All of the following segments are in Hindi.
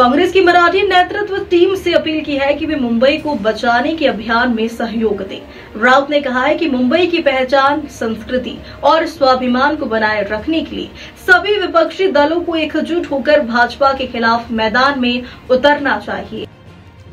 कांग्रेस की मराठी नेतृत्व टीम से अपील की है कि वे मुंबई को बचाने के अभियान में सहयोग दें। राउत ने कहा है कि मुंबई की पहचान, संस्कृति और स्वाभिमान को बनाए रखने के लिए सभी विपक्षी दलों को एकजुट होकर भाजपा के खिलाफ मैदान में उतरना चाहिए।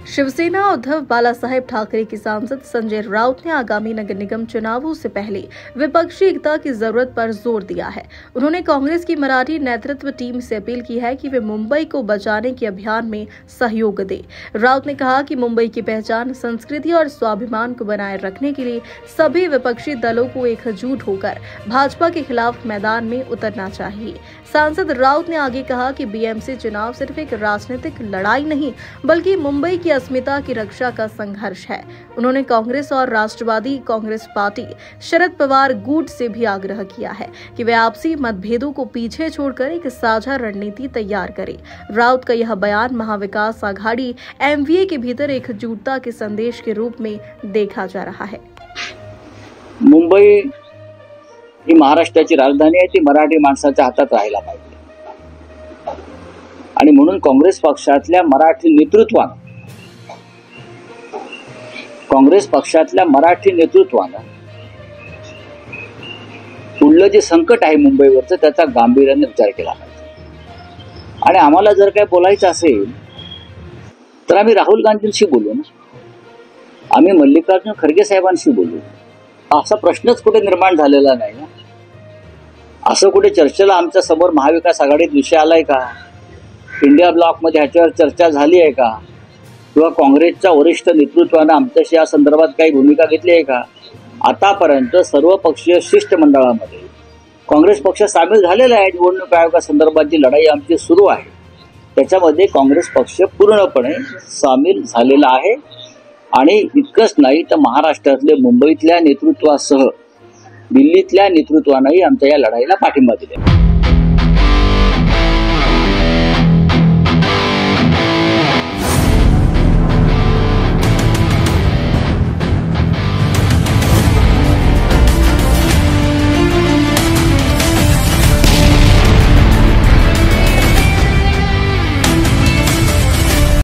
शिवसेना उद्धव बालासाहेब ठाकरे के सांसद संजय राउत ने आगामी नगर निगम चुनावों से पहले विपक्षी एकता की जरूरत पर जोर दिया है। उन्होंने कांग्रेस की मराठी नेतृत्व टीम से अपील की है कि वे मुंबई को बचाने के अभियान में सहयोग दें। राउत ने कहा कि मुंबई की पहचान, संस्कृति और स्वाभिमान को बनाए रखने के लिए सभी विपक्षी दलों को एकजुट होकर भाजपा के खिलाफ मैदान में उतरना चाहिए। सांसद राउत ने आगे कहा कि बीएमसी चुनाव सिर्फ एक राजनीतिक लड़ाई नहीं बल्कि मुंबई की अस्मिता की रक्षा का संघर्ष है। उन्होंने कांग्रेस और राष्ट्रवादी कांग्रेस पार्टी शरद पवार गुट से भी आग्रह किया है कि वे आपसी मतभेदों को पीछे छोड़कर एक साझा रणनीति तैयार करें। राउत का यह बयान महाविकास आघाड़ी एमवीए के भीतर एकजुटता के संदेश के रूप में देखा जा रहा है। मुंबई ही महाराष्ट्राची राजधानी आहे, ती मराठी माणसाच्या हातात राहायला पाहिजे आणि म्हणून काँग्रेस पक्षातल्या मराठी नेतृत्वानं पुढलं जे संकट आहे मुंबईवरचं त्याचा गांभीर्याने विचार केला पाहिजे। आणि आम्हाला जर काय बोलायचं असेल तर आम्ही राहुल गांधींशी बोलू ना, आम्ही मल्लिकार्जुन खरगे साहेबांशी बोलू। असा प्रश्नच कुठे निर्माण झालेला नाही ना। असं कुठे चर्चेला आमच्या समोर महाविकास आघाडीत विषय आलाय का? इंडिया ब्लॉक मध्ये ह्याच्यावर चर्चा झाली आहे का? किंवा काँग्रेसच्या वरिष्ठ नेतृत्वाने आमच्याशी या संदर्भात काही भूमिका घेतली आहे का? आतापर्यंत सर्व पक्षीय शिष्टमंडळामध्ये काँग्रेस पक्ष सामील झालेला आहे। निवडणूक आयोगासंदर्भातची लढाई आमची सुरू आहे, त्याच्यामध्ये काँग्रेस पक्ष पूर्णपणे सामील झालेला आहे। आणि इतकंच नाही तर महाराष्ट्रातले मुंबईतल्या नेतृत्वासह दिल्लीतल्या नेतृत्वानेही आमच्या या लढाईला पाठिंबा दिला।